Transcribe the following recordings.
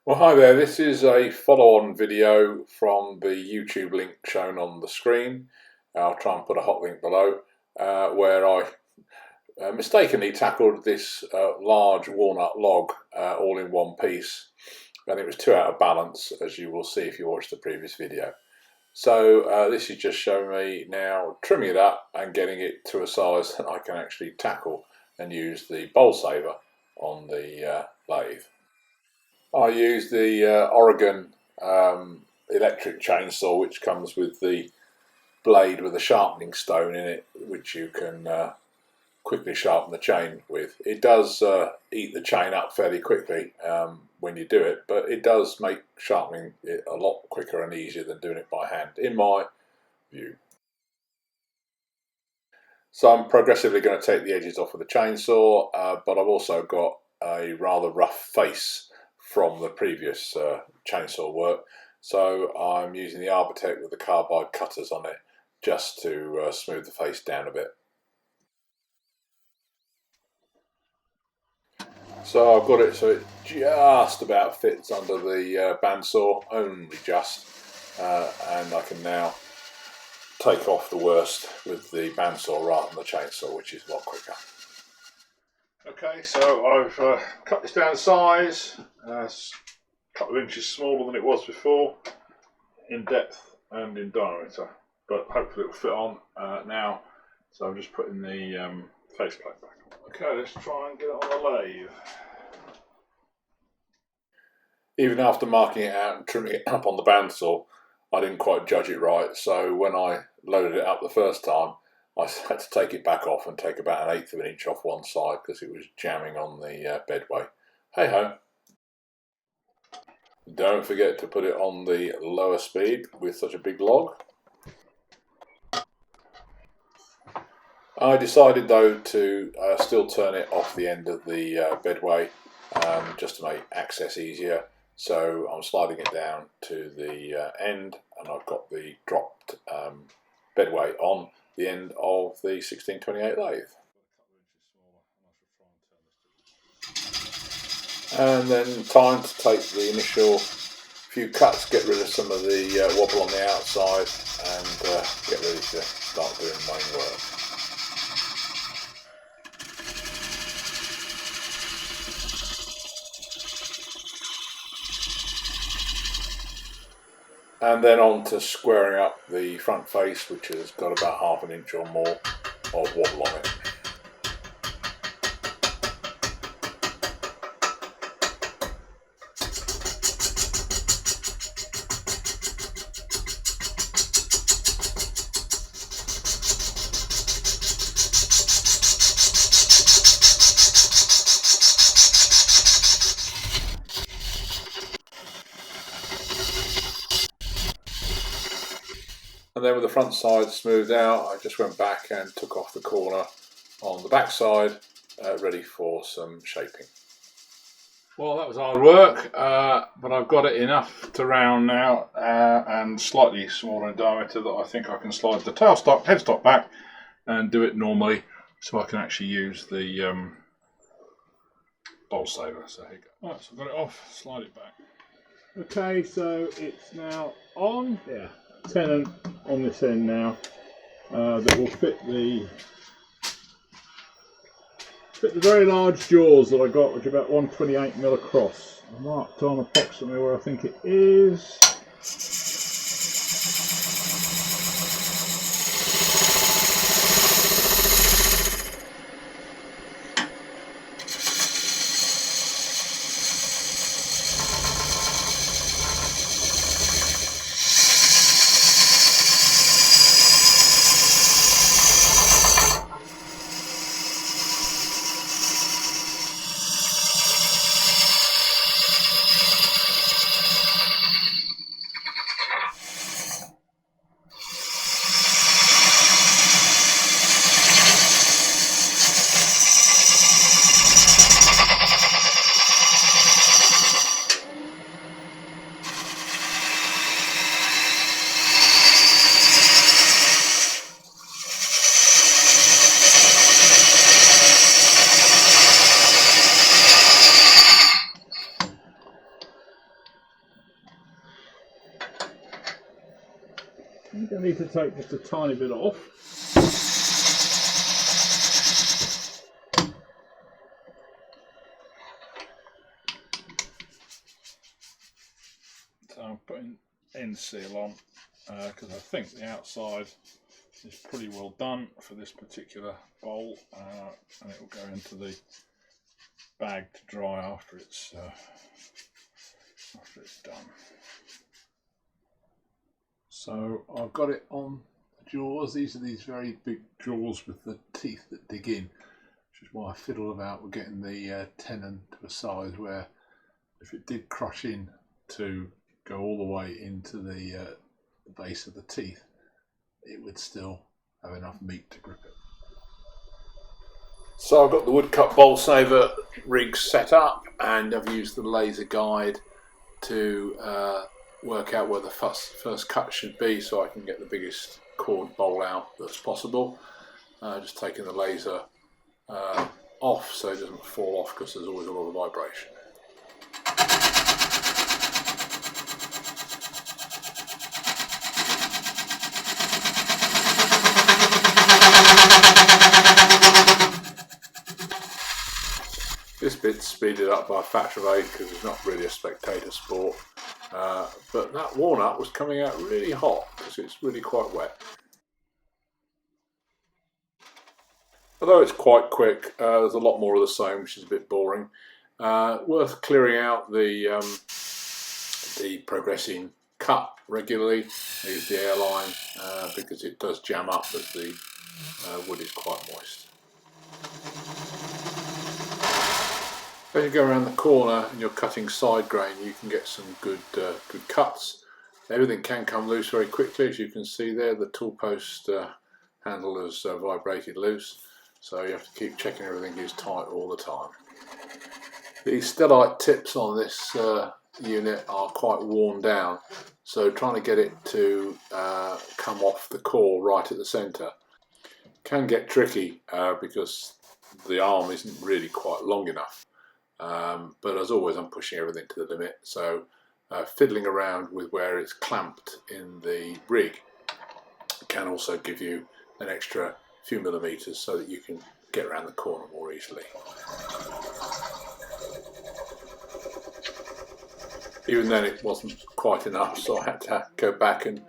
Well, hi there. This is a follow-on video from the YouTube link shown on the screen. I'll try and put a hot link below where I mistakenly tackled this large walnut log all in one piece, and it was too out of balance, as you will see if you watch the previous video. So this is just showing me now trimming it up and getting it to a size that I can actually tackle and use the bowl saver on the lathe. I use the Oregon electric chainsaw, which comes with the blade with a sharpening stone in it, which you can quickly sharpen the chain with. It does eat the chain up fairly quickly when you do it, but it does make sharpening it a lot quicker and easier than doing it by hand, in my view. So I'm progressively going to take the edges off of the chainsaw, but I've also got a rather rough face from the previous chainsaw work, so I'm using the Arbortech with the carbide cutters on it just to smooth the face down a bit. So I've got it so it just about fits under the bandsaw, only just, and I can now take off the worst with the bandsaw rather than the chainsaw, which is a lot quicker. Okay, so I've cut this down to size, a couple of inches smaller than it was before, in depth and in diameter, but hopefully it will fit on now. So I'm just putting the faceplate back on. Okay, let's try and get it on the lathe. Even after marking it out and trimming it up on the bandsaw, I didn't quite judge it right, so when I loaded it up the first time, I had to take it back off and take about 1/8 of an inch off one side because it was jamming on the bedway. Hey ho! Don't forget to put it on the lower speed with such a big log. I decided though to still turn it off the end of the bedway just to make access easier. So I'm sliding it down to the end, and I've got the dropped bedway on the end of the 1628 lathe. And then time to take the initial few cuts, get rid of some of the wobble on the outside, and get ready to start doing main work. And then on to squaring up the front face, which has got about 1/2 inch or more of wobble on it. And then with the front side smoothed out, I just went back and took off the corner on the back side, ready for some shaping. Well, that was hard work, but I've got it enough to round now, and slightly smaller in diameter that I think I can slide the headstock back and do it normally, so I can actually use the bowl saver. So here you go. Right, so I've got it off, slide it back. Okay, so it's now on. Yeah. Tenon on this end now that will fit the very large jaws that I got, which are about 128mm across. I marked on approximately where I think it is. I'm going to need to take just a tiny bit off. So I'm putting end seal on because I think the outside is pretty well done for this particular bowl, and it will go into the bag to dry after it's done. So I've got it on the jaws. These are these very big jaws with the teeth that dig in, which is why I fiddle about with getting the tenon to a size where if it did crush in to go all the way into the base of the teeth, it would still have enough meat to grip it. So I've got the Woodcut BowlSaver rig set up, and I've used the laser guide to work out where the first cut should be so I can get the biggest chord bowl out that's possible. Just taking the laser off so it doesn't fall off because there's always a lot of vibration. This bit's speeded up by a factor of 8 because it's not really a spectator sport, but that walnut was coming out really hot because it's really quite wet. Although it's quite quick, there's a lot more of the same, which is a bit boring. Worth clearing out the progressing cut regularly. I use the airline because it does jam up as the wood is quite moist. As you go around the corner and you're cutting side grain, you can get some good cuts. Everything can come loose very quickly, as you can see there. The tool post handle has vibrated loose, so you have to keep checking everything is tight all the time. The stellite tips on this unit are quite worn down, so trying to get it to come off the core right at the centre can get tricky because the arm isn't really quite long enough. But as always, I'm pushing everything to the limit, so fiddling around with where it's clamped in the rig can also give you an extra few millimetres so that you can get around the corner more easily. Even then it wasn't quite enough, so I had to go back and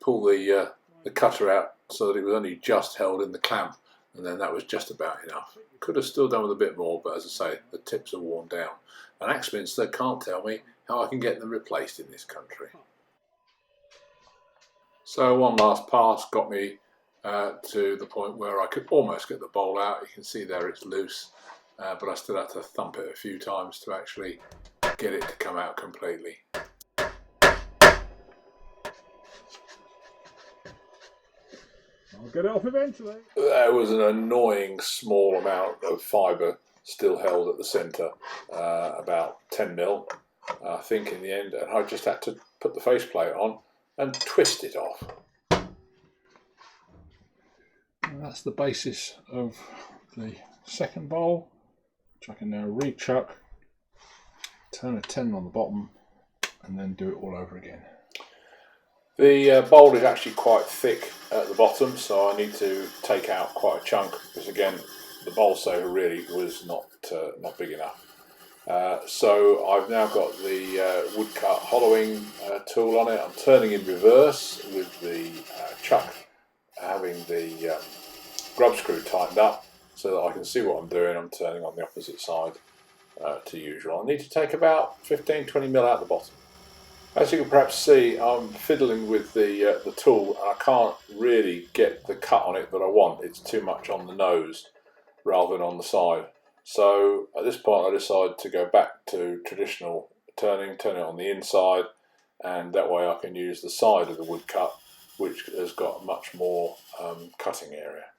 pull the cutter out so that it was only just held in the clamp, and then that was just about enough. Could have still done with a bit more, but as I say, the tips are worn down. And Axminster can't tell me how I can get them replaced in this country. So one last pass got me to the point where I could almost get the bowl out. You can see there it's loose, but I still had to thump it a few times to actually get it to come out completely. I'll get it off eventually. There was an annoying small amount of fibre still held at the centre, about 10 mil, I think in the end, and I just had to put the faceplate on and twist it off. And that's the basis of the second bowl, which I can now re-chuck, turn a tenon on the bottom, and then do it all over again. The bowl is actually quite thick at the bottom, so I need to take out quite a chunk because again the BowlSaver really was not big enough. So I've now got the woodcut hollowing tool on it. I'm turning in reverse with the chuck having the grub screw tightened up so that I can see what I'm doing. I'm turning on the opposite side to usual. I need to take about 15-20 mil out the bottom. As you can perhaps see, I'm fiddling with the tool and I can't really get the cut on it that I want. It's too much on the nose rather than on the side. So at this point I decide to go back to traditional turning, turn it on the inside, and that way I can use the side of the woodcut, which has got much more cutting area.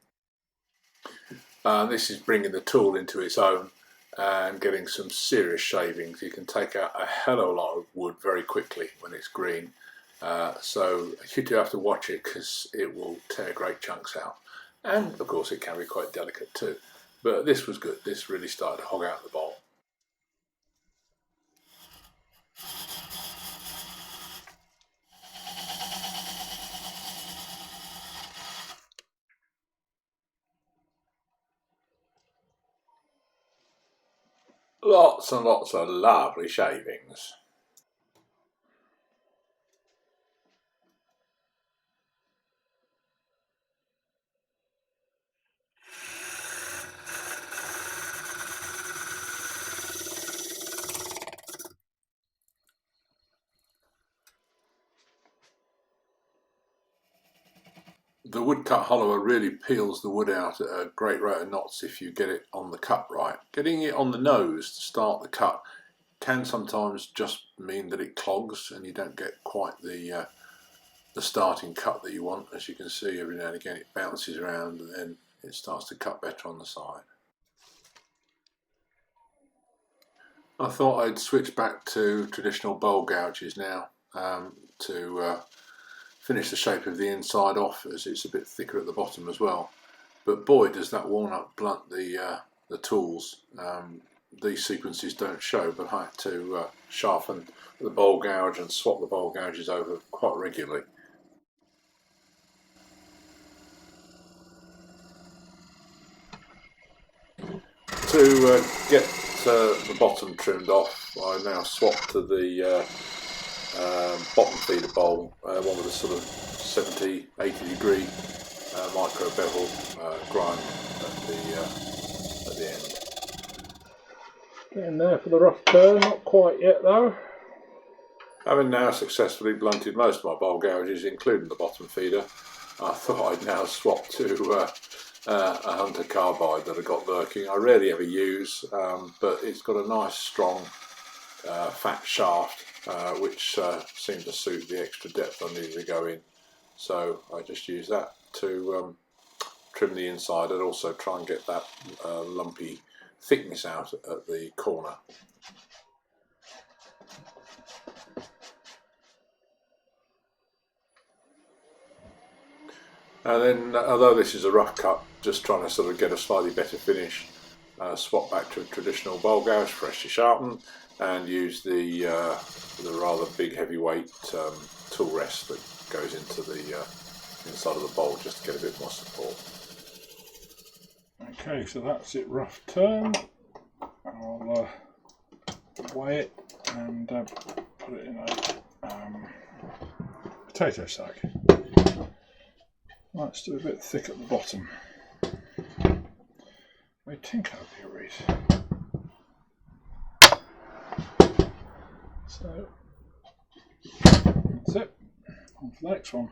This is bringing the tool into its own and getting some serious shavings. You can take out a hell of a lot of wood very quickly when it's green, so you do have to watch it because it will tear great chunks out, and of course it can be quite delicate too, but this was good. This really started to hog out the bowl. lots and lots of lovely shavings. The woodcut hollower really peels the wood out at a great rate of knots if you get it on the cut right. Getting it on the nose to start the cut can sometimes just mean that it clogs and you don't get quite the starting cut that you want. As you can see, every now and again it bounces around and then it starts to cut better on the side. I thought I'd switch back to traditional bowl gouges now to finish the shape of the inside off, as it's a bit thicker at the bottom as well. But boy, does that walnut blunt the tools. These sequences don't show, but I had to sharpen the bowl gouge and swap the bowl gouges over quite regularly. To get the bottom trimmed off, I now swap to the bottom feeder bowl, one with a sort of 70-80 degree micro bevel grind at the end. Getting there for the rough turn, not quite yet though. Having now successfully blunted most of my bowl gouges, including the bottom feeder, I thought I'd now swap to a Hunter carbide that I got lurking. I rarely ever use, but it's got a nice strong fat shaft which seemed to suit the extra depth I needed to go in. So I just use that to trim the inside and also try and get that lumpy thickness out at the corner. And then, although this is a rough cut, just trying to sort of get a slightly better finish, swap back to a traditional bowl gouge, freshly sharpened, and use the rather big heavyweight tool rest that goes into the inside of the bowl just to get a bit more support. Okay, so that's it, rough turn. I'll weigh it and put it in a potato sack. Right, still a bit thick at the bottom. We tinker up here, Reese. So that's it. On for the next one.